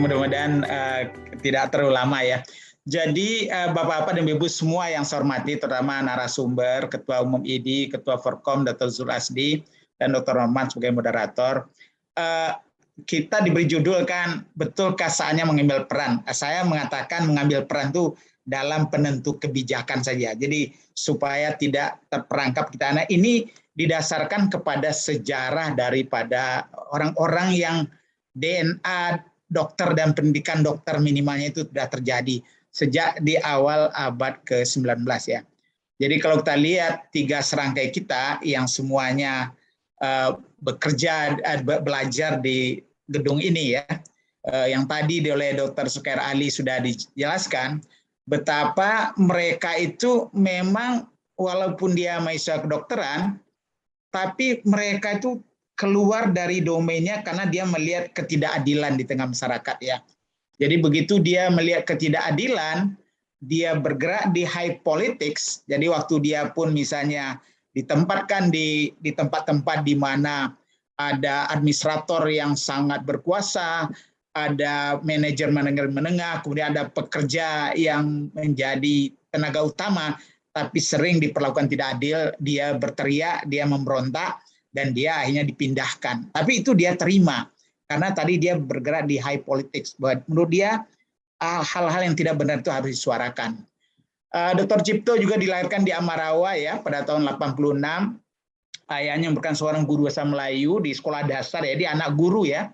mudah-mudahan tidak terlalu lama ya. Jadi Bapak-Bapak dan Ibu semua yang saya hormati, terutama narasumber, Ketua Umum IDI, Ketua Forkom, Dr. Zul Asdi, dan Dr. Norman sebagai moderator. Kita diberi judul kan, betulkah saatnya mengambil peran? Saya mengatakan mengambil peran itu dalam penentu kebijakan saja. Jadi supaya tidak terperangkap kita. Nah ini didasarkan kepada sejarah daripada orang-orang yang DNA dokter dan pendidikan dokter minimalnya itu sudah terjadi sejak di awal abad ke-19 ya. Jadi kalau kita lihat tiga serangkai kita yang semuanya bekerja, belajar di gedung ini ya, yang tadi oleh Dr. Sukair Ali sudah dijelaskan, betapa mereka itu memang walaupun dia mahasiswa kedokteran, tapi mereka itu keluar dari domainnya karena dia melihat ketidakadilan di tengah masyarakat ya. Jadi begitu dia melihat ketidakadilan, dia bergerak di high politics. Jadi waktu dia pun misalnya ditempatkan di tempat-tempat di mana ada administrator yang sangat berkuasa, ada manajer menengah, kemudian ada pekerja yang menjadi tenaga utama, tapi sering diperlakukan tidak adil, dia berteriak, dia memberontak, dan dia akhirnya dipindahkan. Tapi itu dia terima, karena tadi dia bergerak di high politics. Menurut dia, hal-hal yang tidak benar itu harus disuarakan. Dr. Cipto juga dilahirkan di Ambarawa ya pada tahun 86. Ayahnya merupakan seorang guru bahasa Melayu di sekolah dasar ya, dia anak guru ya.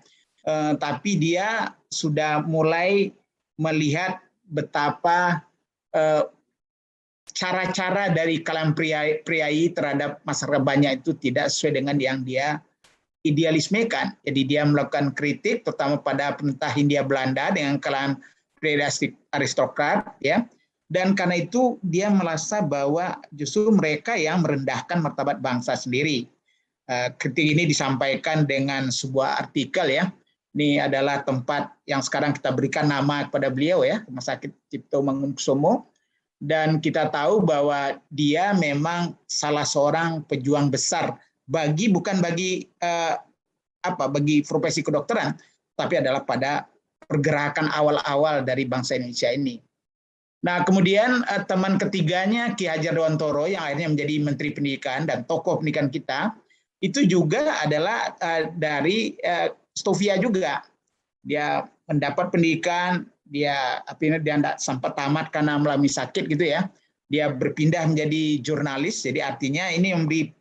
Tapi dia sudah mulai melihat betapa cara-cara dari kalangan priai terhadap masyarakat banyak itu tidak sesuai dengan yang dia idealismekan. Jadi dia melakukan kritik terutama pada pemerintah Hindia Belanda dengan kalangan priai aristokrat ya. Dan karena itu dia merasa bahwa justru mereka yang merendahkan martabat bangsa sendiri. Kritik ini disampaikan dengan sebuah artikel ya. Ini adalah tempat yang sekarang kita berikan nama kepada beliau ya, Rumah Sakit Cipto Mangunkusumo. Dan kita tahu bahwa dia memang salah seorang pejuang besar bukan bagi profesi kedokteran, tapi adalah pada pergerakan awal-awal dari bangsa Indonesia ini. Nah, kemudian teman ketiganya Ki Hajar Dewantoro yang akhirnya menjadi Menteri Pendidikan dan tokoh pendidikan kita, itu juga adalah dari Stovia juga. Dia mendapat pendidikan, dia tidak sempat tamat karena mengalami sakit gitu ya. Dia berpindah menjadi jurnalis, jadi artinya ini memberi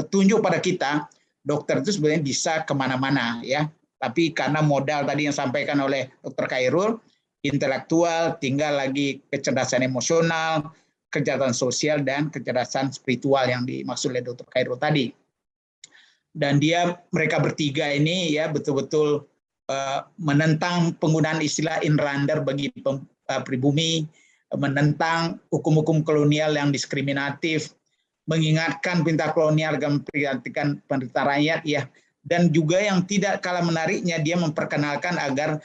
petunjuk pada kita, dokter itu sebenarnya bisa kemana-mana ya. Tapi karena modal tadi yang disampaikan oleh Dr. Khairul, intelektual, tinggal lagi kecerdasan emosional, kecerdasan sosial, dan kecerdasan spiritual yang dimaksud oleh Dr. Khairul tadi. Dan mereka bertiga ini ya betul-betul menentang penggunaan istilah inlander bagi pribumi, menentang hukum-hukum kolonial yang diskriminatif, mengingatkan perintah kolonial dan memperhatikan penderitaan rakyat ya, dan juga yang tidak kalah menariknya dia memperkenalkan agar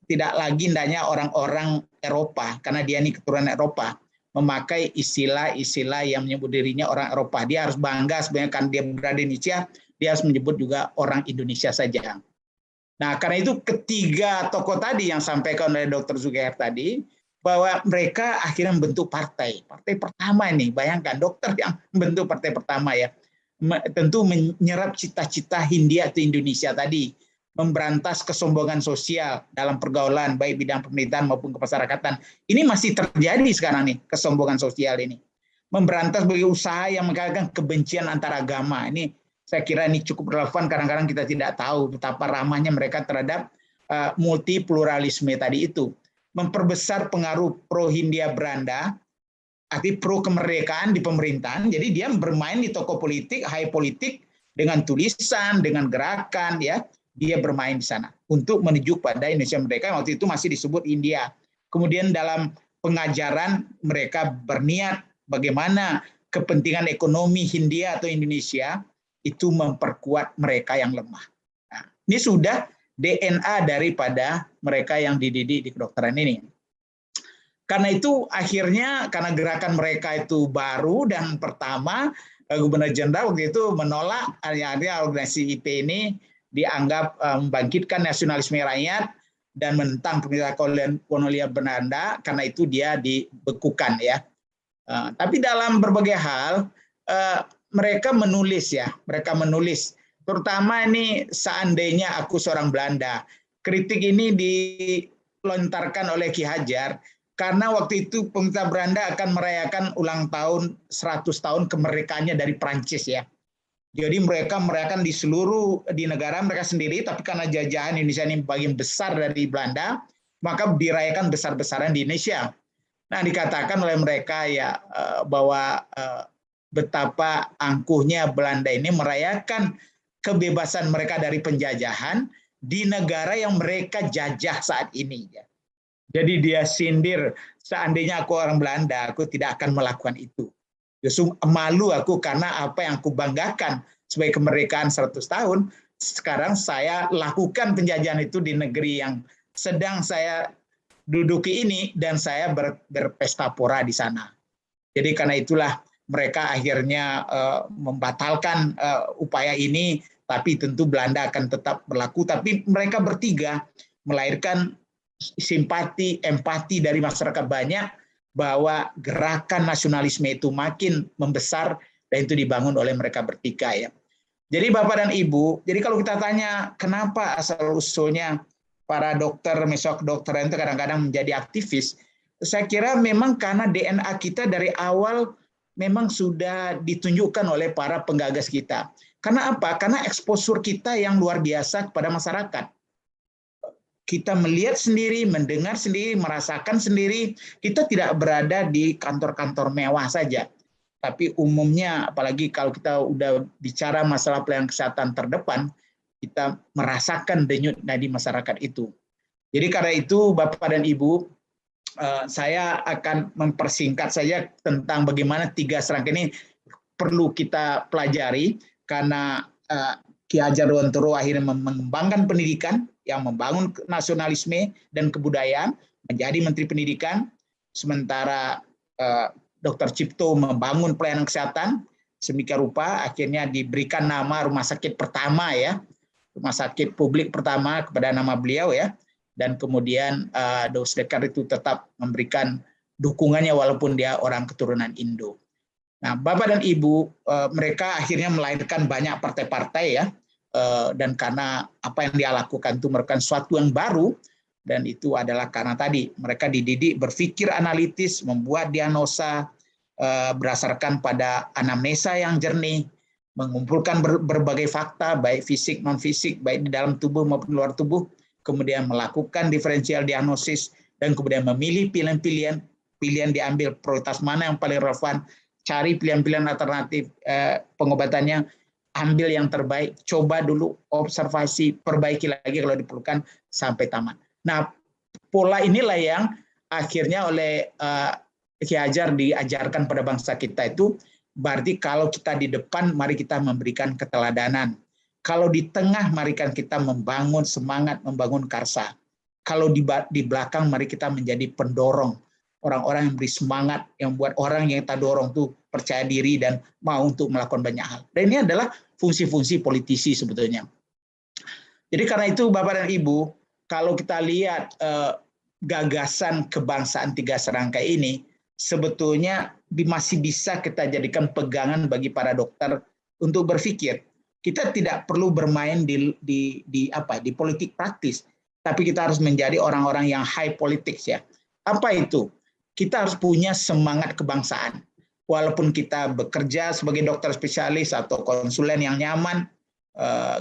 tidak lagi hendaknya orang-orang Eropa, karena dia ini keturunan Eropa, memakai istilah-istilah yang menyebut dirinya orang Eropa. Dia harus bangga sebenarnya kan dia berada di Indonesia, dia harus menyebut juga orang Indonesia saja. Nah, karena itu ketiga tokoh tadi yang sampaikan oleh Dr. Zugair tadi, bahwa mereka akhirnya membentuk partai. Partai pertama ini, bayangkan dokter yang membentuk partai pertama ya. Tentu menyerap cita-cita Hindia atau Indonesia tadi, memberantas kesombongan sosial dalam pergaulan, baik bidang pemerintahan maupun kemasyarakatan. Ini masih terjadi sekarang nih, kesombongan sosial ini. Memberantas bagi usaha yang mengatakan kebencian antar agama. Ini saya kira ini cukup relevan, kadang-kadang kita tidak tahu betapa ramahnya mereka terhadap multipluralisme tadi itu. Memperbesar pengaruh pro-Hindia Belanda, arti pro kemerdekaan di pemerintahan, jadi dia bermain di tokoh politik, high politik, dengan tulisan, dengan gerakan, ya dia bermain di sana untuk menuju pada Indonesia Merdeka yang waktu itu masih disebut India. Kemudian dalam pengajaran mereka berniat bagaimana kepentingan ekonomi Hindia atau Indonesia itu memperkuat mereka yang lemah. Nah, ini sudah DNA daripada mereka yang dididik di kedokteran ini. Karena itu akhirnya karena gerakan mereka itu baru dan pertama, Gubernur Jenderal waktu itu menolak akhirnya organisasi IP ini dianggap membangkitkan nasionalisme rakyat, dan menentang pemerintah kolonial Belanda, karena itu dia dibekukan ya. Tapi dalam berbagai hal mereka menulis ya, terutama ini seandainya aku seorang Belanda. Kritik ini dilontarkan oleh Ki Hajar karena waktu itu pemerintah Belanda akan merayakan ulang tahun 100 tahun kemerdekaannya dari Prancis ya. Jadi mereka merayakan di negara mereka sendiri, tapi karena jajahan Indonesia ini bagian besar dari Belanda, maka dirayakan besar-besaran di Indonesia. Nah, dikatakan oleh mereka ya bahwa betapa angkuhnya Belanda ini merayakan kebebasan mereka dari penjajahan di negara yang mereka jajah saat ini. Jadi dia sindir, seandainya aku orang Belanda, aku tidak akan melakukan itu. Justru malu aku karena apa yang aku banggakan sebagai kemerdekaan 100 tahun, sekarang saya lakukan penjajahan itu di negeri yang sedang saya duduki ini, dan saya berpesta pora di sana. Jadi karena itulah mereka akhirnya membatalkan upaya ini, tapi tentu Belanda akan tetap berlaku. Tapi mereka bertiga melahirkan simpati, empati dari masyarakat banyak bahwa gerakan nasionalisme itu makin membesar dan itu dibangun oleh mereka bertiga ya. Jadi Bapak dan Ibu, jadi kalau kita tanya kenapa asal-usulnya para dokter, mesok kedokteran itu kadang-kadang menjadi aktivis, saya kira memang karena DNA kita dari awal memang sudah ditunjukkan oleh para penggagas kita. Karena apa? Karena eksposur kita yang luar biasa kepada masyarakat. Kita melihat sendiri, mendengar sendiri, merasakan sendiri. Kita tidak berada di kantor-kantor mewah saja. Tapi umumnya, apalagi kalau kita udah bicara masalah pelayanan kesehatan terdepan, kita merasakan denyut nadi masyarakat itu. Jadi karena itu, Bapak dan Ibu, saya akan mempersingkat saja tentang bagaimana 3 serangkaian ini perlu kita pelajari, karena Ki Hajar Dewantara akhirnya mengembangkan pendidikan, yang membangun nasionalisme dan kebudayaan, menjadi Menteri Pendidikan, sementara Dr. Cipto membangun pelayanan kesehatan, sedemikian rupa akhirnya diberikan nama rumah sakit pertama ya, rumah sakit publik pertama kepada nama beliau ya, dan kemudian Dr. Dekar itu tetap memberikan dukungannya walaupun dia orang keturunan Indo. Nah, Bapak dan Ibu, mereka akhirnya melahirkan banyak partai-partai ya, dan karena apa yang dia lakukan itu merupakan sesuatu yang baru, dan itu adalah karena tadi mereka dididik berpikir analitis, membuat diagnosa berdasarkan pada anamnesa yang jernih, mengumpulkan berbagai fakta, baik fisik, non-fisik, baik di dalam tubuh maupun luar tubuh, kemudian melakukan diferensial diagnosis, dan kemudian memilih pilihan-pilihan, pilihan diambil prioritas mana yang paling relevan, cari pilihan-pilihan alternatif pengobatannya, ambil yang terbaik, coba dulu, observasi, perbaiki lagi kalau diperlukan sampai tamat. Nah, pola inilah yang akhirnya oleh Ki Hajar diajarkan pada bangsa kita itu, berarti kalau kita di depan, mari kita memberikan keteladanan. Kalau di tengah, mari kita membangun semangat, membangun karsa. Kalau di belakang, mari kita menjadi pendorong. Orang-orang yang beri semangat, yang buat orang yang kita dorong tuh percaya diri dan mau untuk melakukan banyak hal. Dan ini adalah fungsi-fungsi politisi sebetulnya. Jadi karena itu Bapak dan Ibu, kalau kita lihat gagasan kebangsaan 3 serangkai ini, sebetulnya masih bisa kita jadikan pegangan bagi para dokter untuk berpikir. Kita tidak perlu bermain di politik praktis, tapi kita harus menjadi orang-orang yang high politics ya. Apa itu? Kita harus punya semangat kebangsaan. Walaupun kita bekerja sebagai dokter spesialis atau konsulen yang nyaman,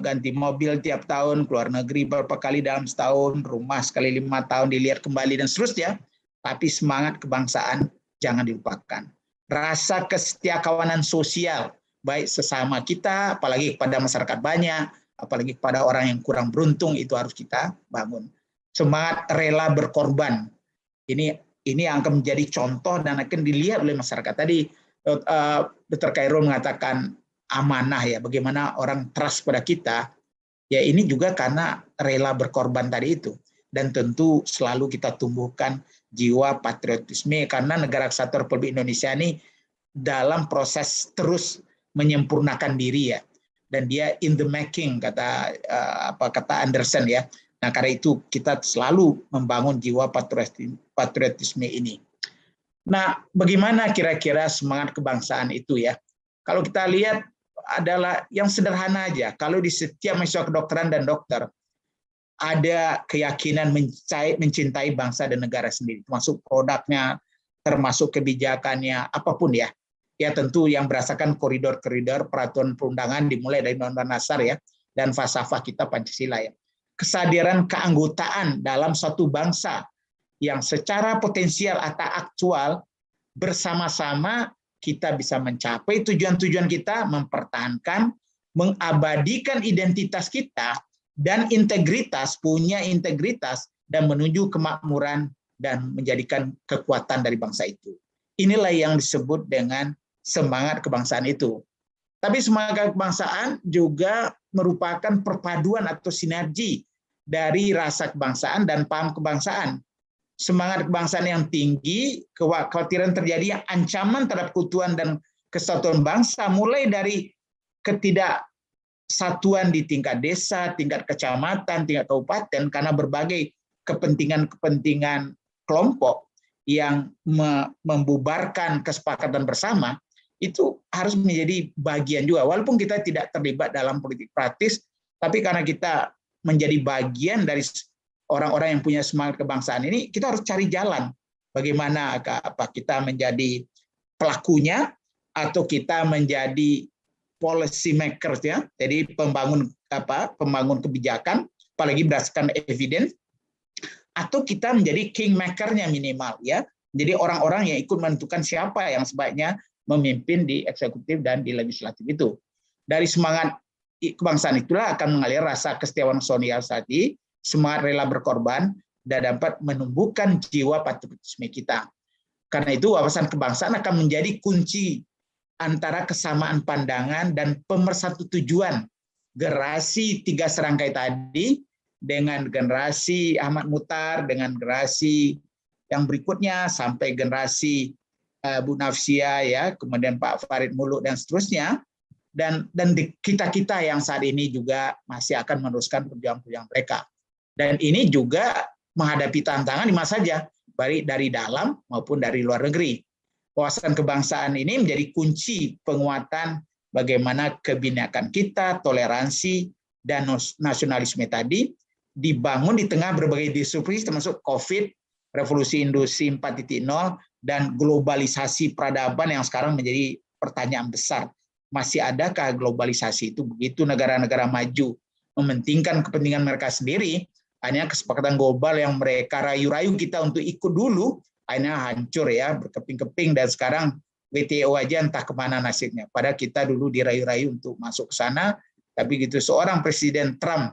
ganti mobil tiap tahun, keluar negeri beberapa kali dalam setahun, rumah sekali 5 tahun dilihat kembali dan seterusnya, tapi semangat kebangsaan jangan dilupakan. Rasa kesetiakawanan sosial, baik sesama kita, apalagi kepada masyarakat banyak, apalagi kepada orang yang kurang beruntung, itu harus kita bangun. Semangat rela berkorban. Ini yang akan menjadi contoh dan akan dilihat oleh masyarakat. Tadi Dr. Khairul mengatakan amanah ya, bagaimana orang trust pada kita. Ya ini juga karena rela berkorban tadi itu. Dan tentu selalu kita tumbuhkan jiwa patriotisme, karena Negara Kesatuan Republik Indonesia ini dalam proses terus menyempurnakan diri ya. Dan dia in the making, kata Anderson ya. Nah, karena itu kita selalu membangun jiwa patriotisme ini. Nah, bagaimana kira-kira semangat kebangsaan itu ya? Kalau kita lihat adalah yang sederhana aja. Kalau di setiap mahasiswa kedokteran dan dokter ada keyakinan mencintai bangsa dan negara sendiri, termasuk produknya, termasuk kebijakannya, apapun ya. Ya tentu yang berdasarkan koridor-koridor peraturan perundangan dimulai dari Undang-Undang Dasar ya, dan falsafah kita Pancasila ya. Kesadaran keanggotaan dalam suatu bangsa yang secara potensial atau aktual bersama-sama kita bisa mencapai tujuan-tujuan kita, mempertahankan, mengabadikan identitas kita, dan integritas, punya integritas, dan menuju kemakmuran dan menjadikan kekuatan dari bangsa itu. Inilah yang disebut dengan semangat kebangsaan itu. Tapi semangat kebangsaan juga merupakan perpaduan atau sinergi dari rasa kebangsaan dan paham kebangsaan. Semangat kebangsaan yang tinggi, kekhawatiran terjadi ancaman terhadap keutuhan dan kesatuan bangsa, mulai dari ketidaksatuan di tingkat desa, tingkat kecamatan, tingkat kabupaten, karena berbagai kepentingan-kepentingan kelompok yang membubarkan kesepakatan bersama, itu harus menjadi bagian juga. Walaupun kita tidak terlibat dalam politik praktis, tapi karena kita menjadi bagian dari orang-orang yang punya semangat kebangsaan ini, kita harus cari jalan bagaimana kita menjadi pelakunya atau kita menjadi policy makers ya, jadi pembangun kebijakan, apalagi berdasarkan evidence, atau kita menjadi kingmaker-nya minimal ya, jadi orang-orang yang ikut menentukan siapa yang sebaiknya memimpin di eksekutif dan di legislatif itu. Dari semangat kebangsaan itulah akan mengalir rasa kesetiaan nasional tadi, semangat rela berkorban, dan dapat menumbuhkan jiwa patriotisme kita. Karena itu wawasan kebangsaan akan menjadi kunci antara kesamaan pandangan dan pemersatu tujuan generasi 3 serangkai tadi dengan generasi Ahmad Muhtar, dengan generasi yang berikutnya sampai generasi Bu Nafsia ya, kemudian Pak Farid Muluk dan seterusnya, dan kita yang saat ini juga masih akan meneruskan perjuangan mereka. Dan ini juga menghadapi tantangan di mana saja, baik dari dalam maupun dari luar negeri. Wawasan kebangsaan ini menjadi kunci penguatan bagaimana kebinekaan kita, toleransi, dan nasionalisme tadi dibangun di tengah berbagai disrupsi termasuk COVID, revolusi industri 4.0, dan globalisasi peradaban yang sekarang menjadi pertanyaan besar. Masih adakah globalisasi itu begitu negara-negara maju mementingkan kepentingan mereka sendiri, hanya kesepakatan global yang mereka rayu-rayu kita untuk ikut dulu, akhirnya hancur ya, berkeping-keping, dan sekarang WTO aja entah kemana nasibnya. Padahal kita dulu dirayu-rayu untuk masuk ke sana, tapi gitu seorang Presiden Trump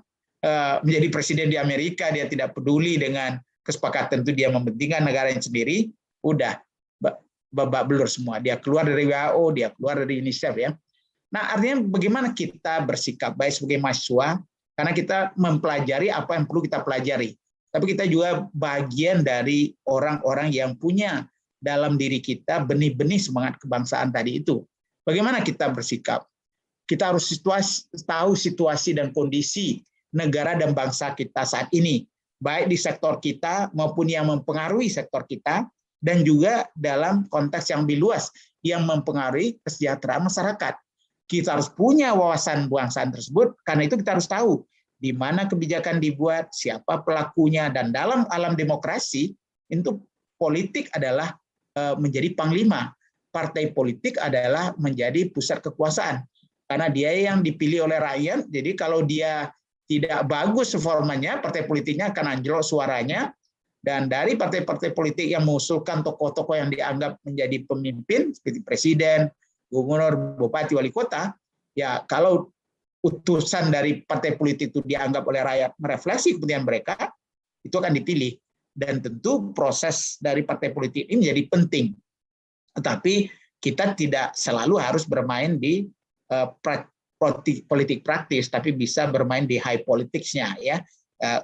menjadi presiden di Amerika, dia tidak peduli dengan kesepakatan itu, dia mementingkan negaranya sendiri, udah babak belur semua. Dia keluar dari WHO, dia keluar dari UNICEF ya. Nah, artinya bagaimana kita bersikap baik sebagai mahasiswa, karena kita mempelajari apa yang perlu kita pelajari. Tapi kita juga bagian dari orang-orang yang punya dalam diri kita benih-benih semangat kebangsaan tadi itu. Bagaimana kita bersikap? Kita harus tahu situasi dan kondisi negara dan bangsa kita saat ini, baik di sektor kita maupun yang mempengaruhi sektor kita, dan juga dalam konteks yang lebih luas yang mempengaruhi kesejahteraan masyarakat. Kita harus punya wawasan kebangsaan tersebut, karena itu kita harus tahu di mana kebijakan dibuat, siapa pelakunya, dan dalam alam demokrasi, itu politik adalah menjadi panglima. Partai politik adalah menjadi pusat kekuasaan, karena dia yang dipilih oleh rakyat, jadi kalau dia tidak bagus performanya, partai politiknya akan anjlok suaranya, dan dari partai-partai politik yang mengusulkan tokoh-tokoh yang dianggap menjadi pemimpin, seperti presiden, gubernur, bupati, wali kota, ya kalau utusan dari partai politik itu dianggap oleh rakyat merefleksi kepentingan mereka, itu akan dipilih. Dan tentu proses dari partai politik ini menjadi penting. Tetapi kita tidak selalu harus bermain di politik praktis, tapi bisa bermain di high politics-nya ya.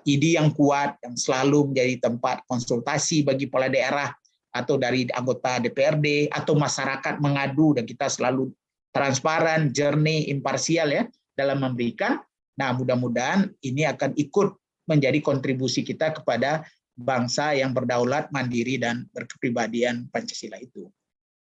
Ide yang kuat yang selalu menjadi tempat konsultasi bagi kepala daerah atau dari anggota DPRD atau masyarakat mengadu, dan kita selalu transparan, jernih, imparsial ya dalam memberikan. Nah, mudah-mudahan ini akan ikut menjadi kontribusi kita kepada bangsa yang berdaulat, mandiri, dan berkepribadian Pancasila itu.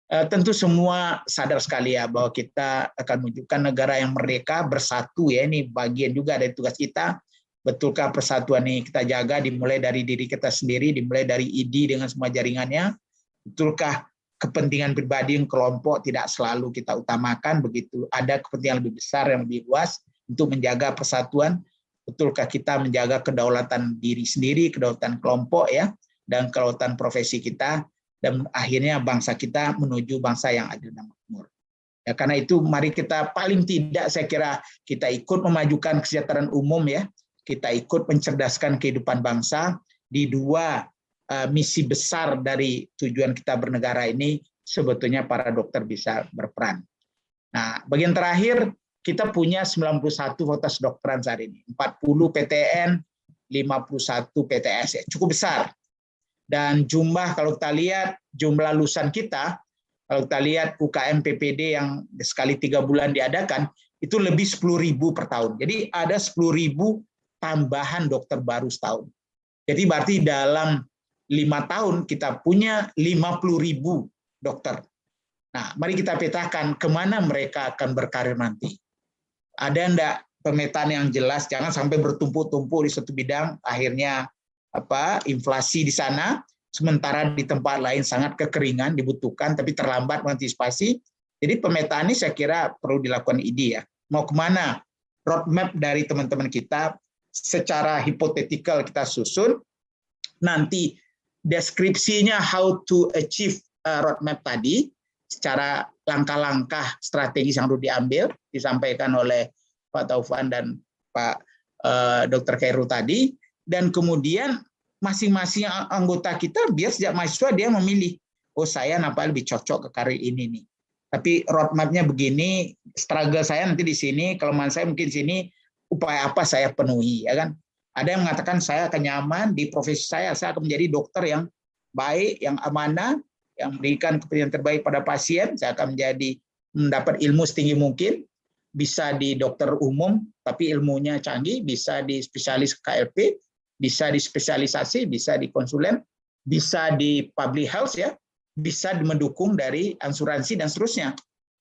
Tentu semua sadar sekali ya bahwa kita akan menunjukkan negara yang merdeka, bersatu ya, ini bagian juga dari tugas kita. Betulkah persatuan ini kita jaga dimulai dari diri kita sendiri, dimulai dari ID dengan semua jaringannya? Betulkah kepentingan pribadi yang kelompok tidak selalu kita utamakan, begitu ada kepentingan lebih besar yang lebih luas untuk menjaga persatuan? Betulkah kita menjaga kedaulatan diri sendiri, kedaulatan kelompok ya, dan kedaulatan profesi kita, dan akhirnya bangsa kita menuju bangsa yang adil dan makmur. Ya, karena itu mari kita paling tidak saya kira kita ikut memajukan kesejahteraan umum ya, kita ikut mencerdaskan kehidupan bangsa di dua misi besar dari tujuan kita bernegara ini, sebetulnya para dokter bisa berperan. Nah, bagian terakhir, kita punya 91 fakultas kedokteran saat ini, 40 PTN, 51 PTS, ya, cukup besar. Dan jumlah, kalau kita lihat jumlah lulusan kita, kalau kita lihat UKM PPD yang sekali 3 bulan diadakan, itu lebih 10.000 per tahun. Jadi ada 10.000 tambahan dokter baru setahun. Jadi berarti dalam 5 tahun kita punya 50.000 dokter. Nah, mari kita petakan kemana mereka akan berkarir nanti. Ada enggak pemetaan yang jelas, jangan sampai bertumpuk-tumpuk di satu bidang, akhirnya inflasi di sana, sementara di tempat lain sangat kekeringan dibutuhkan, tapi terlambat mengantisipasi. Jadi pemetaan ini saya kira perlu dilakukan ID ya. Mau kemana? Roadmap dari teman-teman kita, secara hipotetikal kita susun, nanti deskripsinya how to achieve roadmap tadi, secara langkah-langkah strategis yang harus diambil, disampaikan oleh Pak Taufan dan Pak Dr. Khairul tadi, dan kemudian masing-masing anggota kita biar sejak mahasiswa dia memilih, oh saya lebih cocok ke karir ini nih. Tapi roadmap-nya begini, struggle saya nanti di sini, kelemahan saya mungkin di sini, upaya apa saya penuhi, ya kan? Ada yang mengatakan saya akan nyaman di profesi saya akan menjadi dokter yang baik, yang amanah, yang memberikan kepentingan terbaik pada pasien, saya akan mendapat ilmu setinggi mungkin, bisa di dokter umum, tapi ilmunya canggih, bisa di spesialis KLP, bisa di spesialisasi, bisa di konsulen, bisa di public health ya, bisa mendukung dari asuransi dan seterusnya.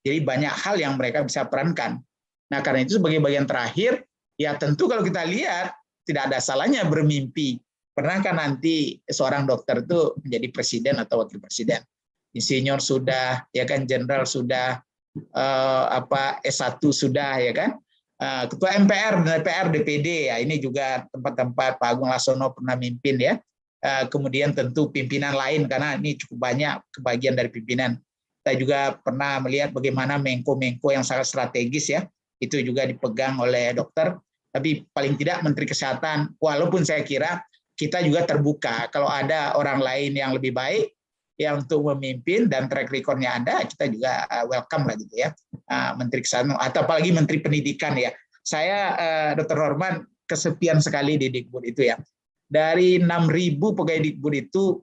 Jadi banyak hal yang mereka bisa perankan. Nah, karena itu sebagai bagian terakhir, ya tentu kalau kita lihat tidak ada salahnya bermimpi. Pernahkah nanti seorang dokter itu menjadi presiden atau wakil presiden? Insinyur sudah, ya kan, jenderal sudah, S1 sudah, ya kan? Ketua MPR, DPR, DPD, ya ini juga tempat-tempat Pak Agung Laksono pernah mimpin ya. Kemudian tentu pimpinan lain karena ini cukup banyak kebagian dari pimpinan. Kita juga pernah melihat bagaimana menko-menko yang sangat strategis ya, itu juga dipegang oleh dokter. Tapi paling tidak Menteri Kesehatan, walaupun saya kira kita juga terbuka kalau ada orang lain yang lebih baik yang untuk memimpin dan track record-nya ada, kita juga welcome lah gitu ya, Menteri Kesehatan atau apalagi Menteri Pendidikan ya. Saya Dr. Norman kesepian sekali di Dikbud itu ya. Dari 6.000 pegawai Dikbud itu,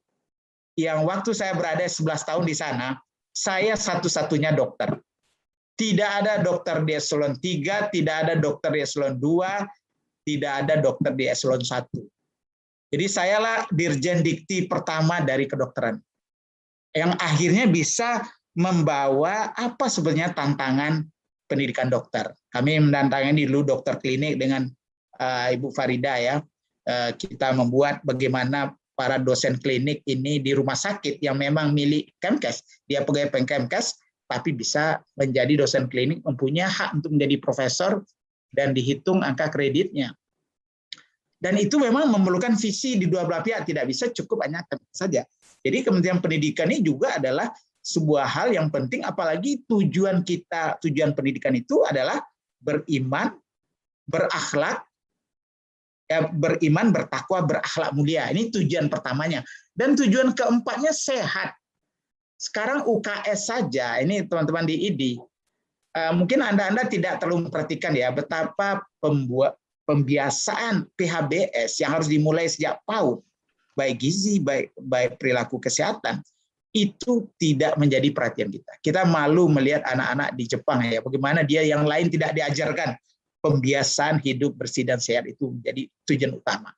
yang waktu saya berada 11 tahun di sana, saya satu-satunya dokter. Tidak ada dokter di eselon 3, tidak ada dokter di eselon 2, tidak ada dokter di eselon 1. Jadi sayalah Dirjen Dikti pertama dari kedokteran, yang akhirnya bisa membawa apa sebenarnya tantangan pendidikan dokter. Kami menantangin dulu dokter klinik dengan Ibu Farida ya. Kita membuat bagaimana para dosen klinik ini di rumah sakit yang memang milik Kemkes, dia pegawai Kemkes, tapi bisa menjadi dosen klinik, mempunyai hak untuk menjadi profesor dan dihitung angka kreditnya. Dan itu memang memerlukan visi di dua belah pihak, tidak bisa cukup hanya saja. Jadi Kementerian Pendidikan ini juga adalah sebuah hal yang penting, apalagi tujuan kita, tujuan pendidikan itu adalah beriman, berakhlak, beriman, bertakwa, berakhlak mulia. Ini tujuan pertamanya. Dan tujuan keempatnya sehat. Sekarang UKS saja, ini teman-teman di ID, mungkin Anda tidak terlalu memperhatikan ya betapa pembiasaan PHBS yang harus dimulai sejak PAUD, baik gizi, baik perilaku kesehatan, itu tidak menjadi perhatian kita. Kita malu melihat anak-anak di Jepang ya, bagaimana dia yang lain tidak diajarkan. Pembiasaan hidup bersih dan sehat itu menjadi tujuan utama.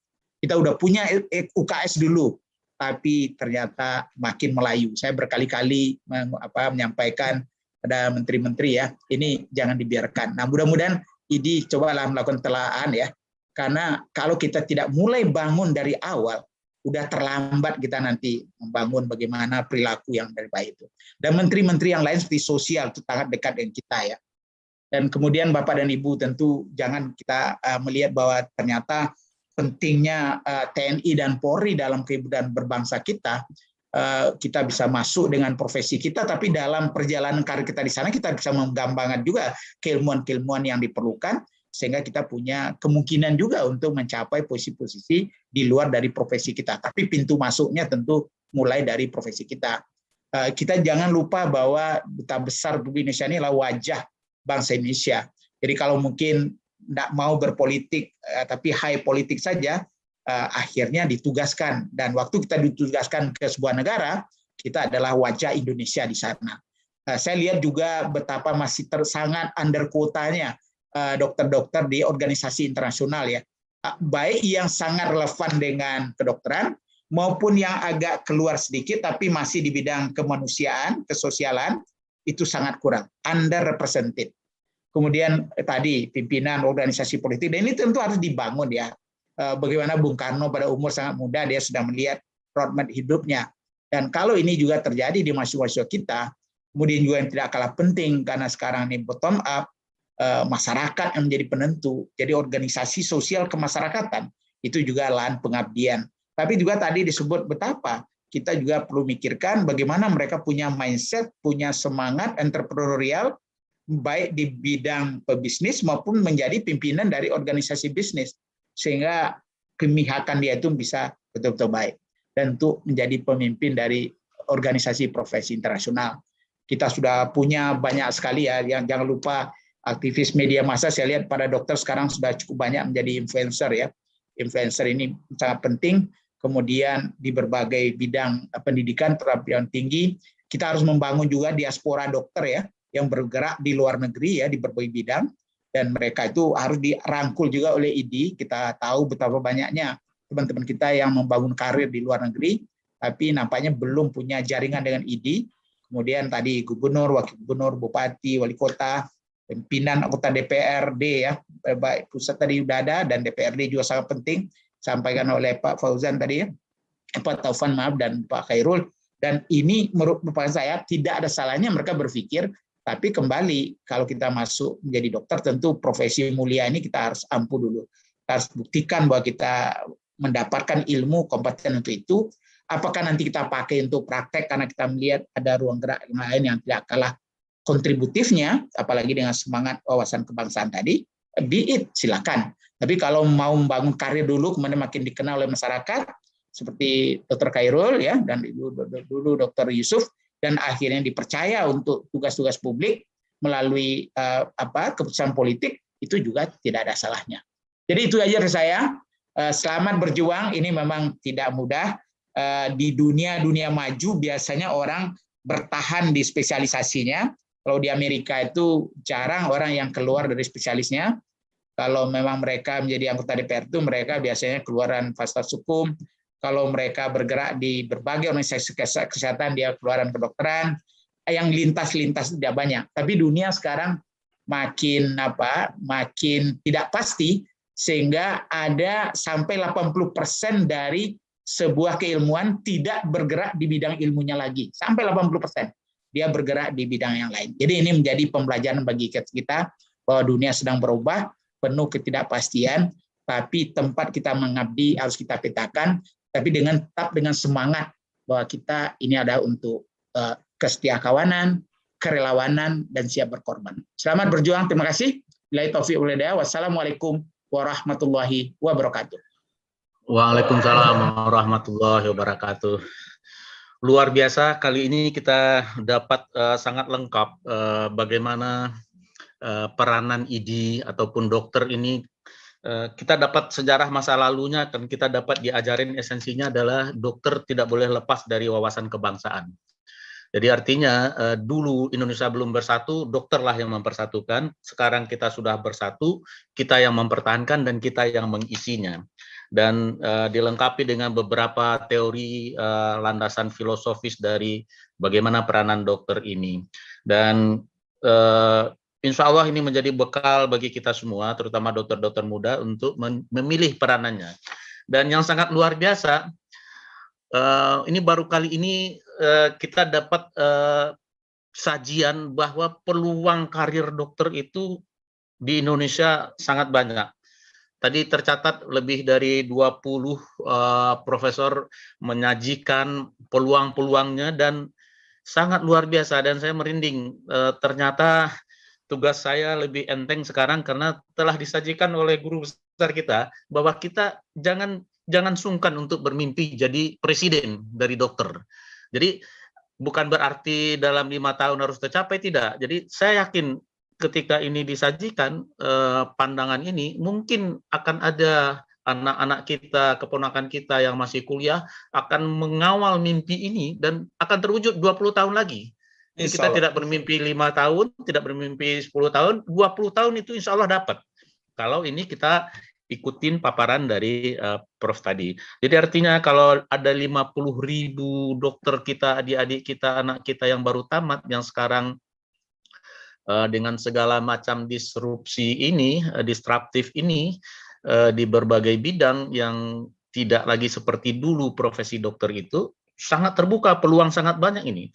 Kita udah punya UKS dulu, tapi ternyata makin melayu. Saya berkali-kali menyampaikan pada menteri-menteri ya, ini jangan dibiarkan. Nah, mudah-mudahan IDI cobalah melakukan telaah ya, karena kalau kita tidak mulai bangun dari awal, udah terlambat kita nanti membangun bagaimana perilaku yang dari baik itu. Dan menteri-menteri yang lain seperti sosial itu sangat dekat dengan kita ya. Dan kemudian Bapak dan Ibu tentu jangan kita melihat bahwa ternyata pentingnya TNI dan Polri dalam kehidupan berbangsa kita. Kita bisa masuk dengan profesi kita, tapi dalam perjalanan karir kita di sana kita bisa mengembangkan juga keilmuan-keilmuan yang diperlukan, sehingga kita punya kemungkinan juga untuk mencapai posisi-posisi di luar dari profesi kita. Tapi pintu masuknya tentu mulai dari profesi kita. Kita jangan lupa bahwa Duta Besar Republik Indonesia ini adalah wajah bangsa Indonesia. Jadi kalau mungkin tidak mau berpolitik, tapi high politik saja, akhirnya ditugaskan. Dan waktu kita ditugaskan ke sebuah negara, kita adalah wajah Indonesia di sana. Saya lihat juga betapa masih sangat under kuotanya dokter-dokter di organisasi internasional ya, baik yang sangat relevan dengan kedokteran maupun yang agak keluar sedikit tapi masih di bidang kemanusiaan, kesosialan, itu sangat kurang, underrepresented. Kemudian tadi pimpinan organisasi politik, dan ini tentu harus dibangun ya. Bagaimana Bung Karno pada umur sangat muda dia sudah melihat roadmap hidupnya. Dan kalau ini juga terjadi di mahasiswa kita, kemudian juga yang tidak kalah penting karena sekarang ini bottom up, masyarakat yang menjadi penentu. Jadi organisasi sosial kemasyarakatan itu juga lahan pengabdian. Tapi juga tadi disebut betapa kita juga perlu mikirkan bagaimana mereka punya mindset, punya semangat entrepreneurial, baik di bidang pebisnis maupun menjadi pimpinan dari organisasi bisnis, sehingga kemihakan dia itu bisa betul-betul baik. Dan untuk menjadi pemimpin dari organisasi profesi internasional. Kita sudah punya banyak sekali ya, yang jangan lupa aktivis media massa, saya lihat para dokter sekarang sudah cukup banyak menjadi influencer ya. Influencer ini sangat penting. Kemudian di berbagai bidang pendidikan pendidikan tinggi, kita harus membangun juga diaspora dokter ya, yang bergerak di luar negeri ya, di berbagai bidang, dan mereka itu harus dirangkul juga oleh IDI. Kita tahu betapa banyaknya teman-teman kita yang membangun karir di luar negeri, tapi nampaknya belum punya jaringan dengan IDI. Kemudian tadi gubernur, wakil gubernur, bupati, wali kota, pimpinan anggota DPRD ya, baik pusat tadi sudah ada, dan DPRD juga sangat penting, sampaikan oleh Pak Fauzan tadi, Pak Taufan maaf, dan Pak Khairul. Dan ini merupakan saya tidak ada salahnya mereka berpikir, tapi kembali kalau kita masuk menjadi dokter tentu profesi mulia ini kita harus ampuh dulu. Kita harus buktikan bahwa kita mendapatkan ilmu kompeten untuk itu. Apakah nanti kita pakai untuk praktek karena kita melihat ada ruang gerak yang lain yang tidak kalah kontributifnya, apalagi dengan semangat wawasan kebangsaan tadi, be it, silakan. Tapi kalau mau membangun karir dulu, kemudian makin dikenal oleh masyarakat, seperti Dr. Khairul ya, dan dulu Dr. Yusuf, dan akhirnya dipercaya untuk tugas-tugas publik melalui keputusan politik, itu juga tidak ada salahnya. Jadi itu aja dari saya. Selamat berjuang. Ini memang tidak mudah. Di dunia maju biasanya orang bertahan di spesialisasinya. Kalau di Amerika itu jarang orang yang keluar dari spesialisnya. Kalau memang mereka menjadi anggota DPR itu mereka biasanya keluaran fakultas hukum. Kalau mereka bergerak di berbagai organisasi kesehatan, dia keluaran kedokteran. Yang lintas-lintas tidak banyak. Tapi dunia sekarang makin tidak pasti, sehingga ada sampai 80% dari sebuah keilmuan tidak bergerak di bidang ilmunya lagi. Sampai 80%. Dia bergerak di bidang yang lain. Jadi ini menjadi pembelajaran bagi kita bahwa dunia sedang berubah, penuh ketidakpastian, tapi tempat kita mengabdi harus kita petakan, tapi tetap dengan semangat bahwa kita ini ada untuk kesetiakawanan, kerelawanan, dan siap berkorban. Selamat berjuang, terima kasih. Billahi taufiq wal hidayah. Wassalamualaikum warahmatullahi wabarakatuh. Waalaikumsalam warahmatullahi wabarakatuh. Luar biasa, kali ini kita dapat sangat lengkap bagaimana peranan IDI ataupun dokter ini. Kita dapat sejarah masa lalunya, dan kita dapat diajarin esensinya adalah dokter tidak boleh lepas dari wawasan kebangsaan. Jadi artinya dulu Indonesia belum bersatu, dokterlah yang mempersatukan. Sekarang kita sudah bersatu, kita yang mempertahankan dan kita yang mengisinya. dan dilengkapi dengan beberapa teori landasan filosofis dari bagaimana peranan dokter ini. Dan insya Allah ini menjadi bekal bagi kita semua, terutama dokter-dokter muda untuk memilih peranannya. Dan yang sangat luar biasa, ini baru kali ini kita dapat sajian bahwa peluang karir dokter itu di Indonesia sangat banyak. Tadi tercatat lebih dari 20 profesor menyajikan peluang-peluangnya dan sangat luar biasa, dan saya merinding. Ternyata tugas saya lebih enteng sekarang karena telah disajikan oleh guru besar kita bahwa kita jangan sungkan untuk bermimpi jadi presiden dari dokter. Jadi bukan berarti dalam 5 tahun harus tercapai, tidak. Jadi saya yakin ketika ini disajikan pandangan ini, mungkin akan ada anak-anak kita, keponakan kita yang masih kuliah akan mengawal mimpi ini dan akan terwujud 20 tahun lagi. Jadi kita tidak bermimpi 5 tahun, tidak bermimpi 10 tahun, 20 tahun itu insya Allah dapat. Kalau ini kita ikutin paparan dari Prof tadi. Jadi artinya kalau ada 50.000 dokter kita, adik-adik kita, anak kita yang baru tamat, yang sekarang dengan segala macam disrupsi ini, disruptif ini, di berbagai bidang yang tidak lagi seperti dulu profesi dokter itu, sangat terbuka, peluang sangat banyak ini.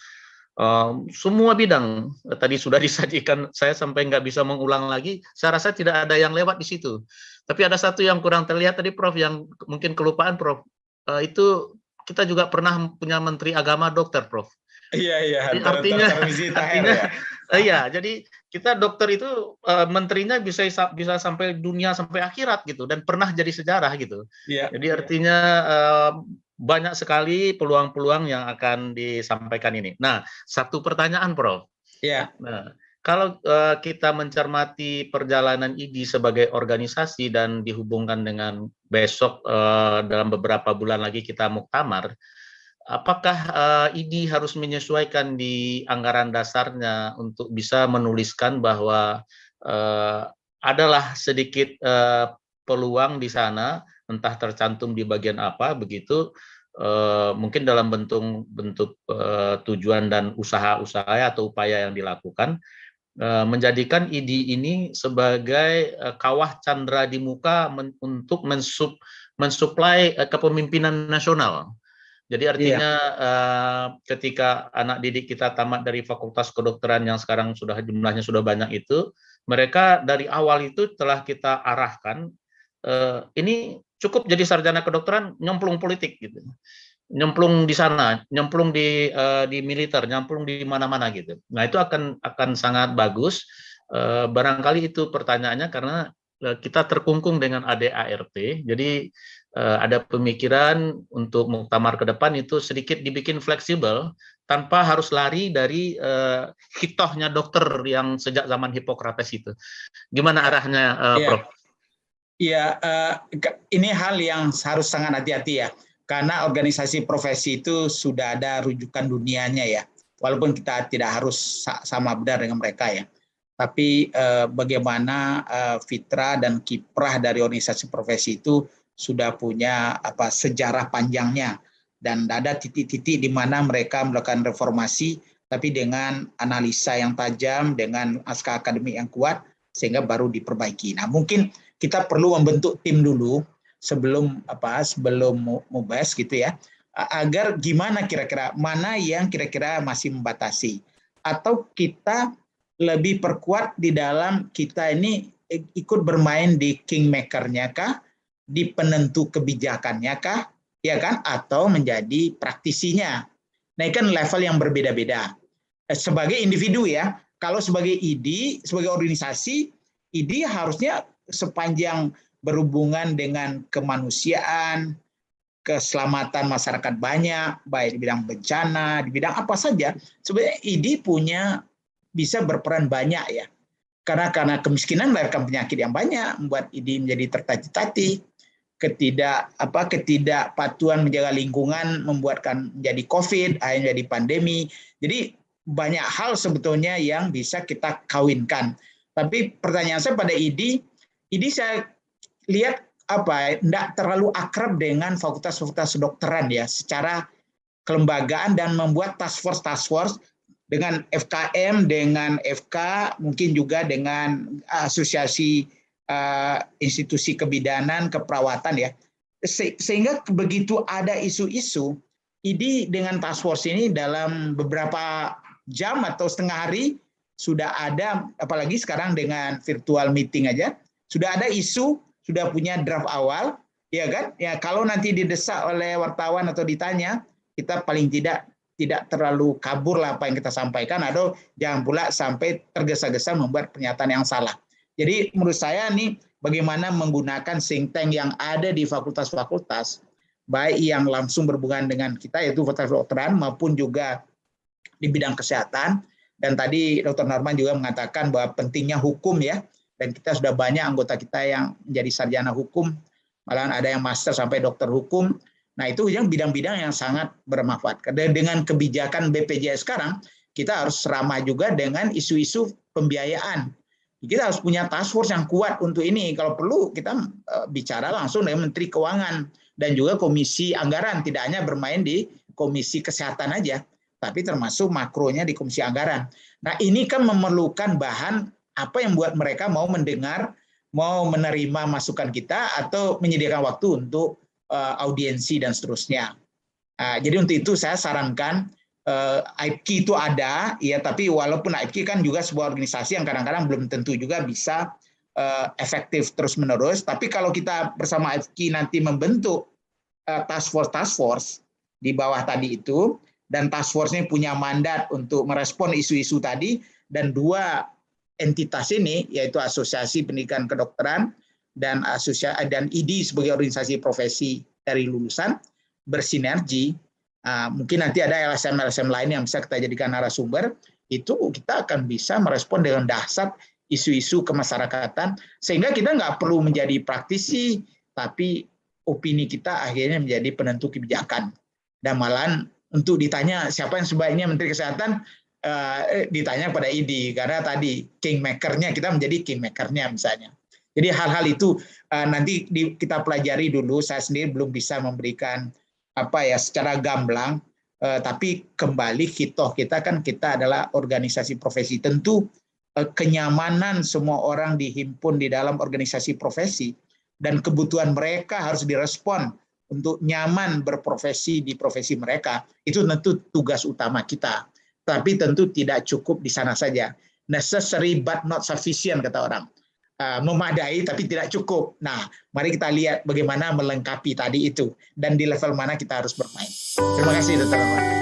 Semua bidang tadi sudah disajikan, saya sampai nggak bisa mengulang lagi, saya rasa tidak ada yang lewat di situ. Tapi ada satu yang kurang terlihat tadi Prof, yang mungkin kelupaan Prof, itu kita juga pernah punya Menteri Agama dokter Prof. Iya, artinya ya. Iya, jadi kita dokter itu menterinya bisa sampai dunia, sampai akhirat gitu, dan pernah jadi sejarah gitu. Iya. Jadi artinya banyak sekali peluang-peluang yang akan disampaikan ini. Nah, satu pertanyaan Prof. Iya. Nah, kalau kita mencermati perjalanan IDI sebagai organisasi dan dihubungkan dengan besok dalam beberapa bulan lagi kita muktamar, apakah IDI harus menyesuaikan di anggaran dasarnya untuk bisa menuliskan bahwa adalah sedikit peluang di sana, entah tercantum di bagian apa, begitu mungkin dalam bentuk tujuan dan usaha-usaha atau upaya yang dilakukan, menjadikan IDI ini sebagai kawah candra di muka untuk mensuplai kepemimpinan nasional. Jadi artinya ketika anak didik kita tamat dari Fakultas Kedokteran yang sekarang jumlahnya sudah banyak itu, mereka dari awal itu telah kita arahkan, ini cukup jadi sarjana kedokteran, nyemplung politik gitu, nyemplung di sana, nyemplung di militer, nyemplung di mana-mana gitu. Nah itu akan sangat bagus. Barangkali itu pertanyaannya karena kita terkungkung dengan ADART, jadi ada pemikiran untuk muktamar ke depan itu sedikit dibikin fleksibel tanpa harus lari dari hitohnya dokter yang sejak zaman Hippocrates itu. Gimana arahnya, Prof? Iya, ini hal yang harus sangat hati-hati ya, karena organisasi profesi itu sudah ada rujukan dunianya ya, walaupun kita tidak harus sama benar dengan mereka ya. Tapi bagaimana fitrah dan kiprah dari organisasi profesi itu sudah punya sejarah panjangnya, dan ada titik-titik di mana mereka melakukan reformasi tapi dengan analisa yang tajam, dengan naskah akademik yang kuat, sehingga baru diperbaiki. Nah, mungkin kita perlu membentuk tim dulu sebelum mubas gitu ya, agar gimana kira-kira mana yang kira-kira masih membatasi, atau kita lebih perkuat di dalam kita ini ikut bermain di kingmaker-nya kah, di penentu kebijakannya kah, ya kan, atau menjadi praktisinya. Nah, ini kan level yang berbeda-beda. Sebagai individu ya, kalau sebagai IDI, sebagai organisasi, IDI harusnya sepanjang berhubungan dengan kemanusiaan, keselamatan masyarakat banyak, baik di bidang bencana, di bidang apa saja, sebenarnya IDI bisa berperan banyak ya. Karena kemiskinan melahirkan penyakit yang banyak, membuat IDI menjadi tertati-tati. Ketidakpatuhan menjaga lingkungan membuatkan menjadi COVID, akhirnya jadi pandemi. Jadi banyak hal sebetulnya yang bisa kita kawinkan. Tapi pertanyaan saya pada IDI saya lihat tidak terlalu akrab dengan fakultas-fakultas kedokteran ya secara kelembagaan, dan membuat task force dengan FKM, dengan FK, mungkin juga dengan asosiasi institusi kebidanan, keperawatan ya. Sehingga begitu ada isu-isu, IDI dengan task force ini dalam beberapa jam atau setengah hari sudah ada, apalagi sekarang dengan virtual meeting aja, sudah ada isu, sudah punya draft awal, ya kan? Ya kalau nanti didesak oleh wartawan atau ditanya, kita paling tidak terlalu kabur lah apa yang kita sampaikan, atau jangan pula sampai tergesa-gesa membuat pernyataan yang salah. Jadi menurut saya nih bagaimana menggunakan think tank yang ada di fakultas-fakultas, baik yang langsung berhubungan dengan kita yaitu fakultas kedokteran maupun juga di bidang kesehatan. Dan tadi Dr. Norman juga mengatakan bahwa pentingnya hukum ya, dan kita sudah banyak anggota kita yang menjadi sarjana hukum, malahan ada yang master sampai dokter hukum. Nah itu yang bidang-bidang yang sangat bermanfaat. Dengan kebijakan BPJS sekarang, kita harus ramah juga dengan isu-isu pembiayaan. Kita harus punya task force yang kuat untuk ini. Kalau perlu kita bicara langsung dengan Menteri Keuangan dan juga Komisi Anggaran, tidak hanya bermain di Komisi Kesehatan aja, tapi termasuk makronya di Komisi Anggaran. Nah ini kan memerlukan bahan apa yang buat mereka mau mendengar, mau menerima masukan kita, atau menyediakan waktu untuk audiensi dan seterusnya. Jadi untuk itu saya sarankan IPKI itu ada, ya, tapi walaupun IPKI kan juga sebuah organisasi yang kadang-kadang belum tentu juga bisa efektif terus-menerus. Tapi kalau kita bersama IPKI nanti membentuk task force di bawah tadi itu, dan task force-nya punya mandat untuk merespon isu-isu tadi, dan dua entitas ini, yaitu Asosiasi Pendidikan Kedokteran dan IDI sebagai organisasi profesi dari lulusan, bersinergi. Mungkin nanti ada LSM lain yang bisa kita jadikan narasumber, itu kita akan bisa merespon dengan dahsyat isu-isu kemasyarakatan, sehingga kita nggak perlu menjadi praktisi, tapi opini kita akhirnya menjadi penentu kebijakan. Dan malahan untuk ditanya siapa yang sebaiknya Menteri Kesehatan, ditanya pada IDI, karena tadi kingmaker-nya, kita menjadi kingmaker-nya misalnya. Jadi hal-hal itu nanti kita pelajari dulu. Saya sendiri belum bisa memberikan secara gamblang, tapi kembali kita adalah organisasi profesi. Tentu kenyamanan semua orang dihimpun di dalam organisasi profesi dan kebutuhan mereka harus direspon untuk nyaman berprofesi di profesi mereka. Itu tentu tugas utama kita. Tapi tentu tidak cukup di sana saja. Necessary but not sufficient, kata orang. Memadai tapi tidak cukup. Nah, mari kita lihat bagaimana melengkapi tadi itu, dan di level mana kita harus bermain. Terima kasih, Dr. Rahman.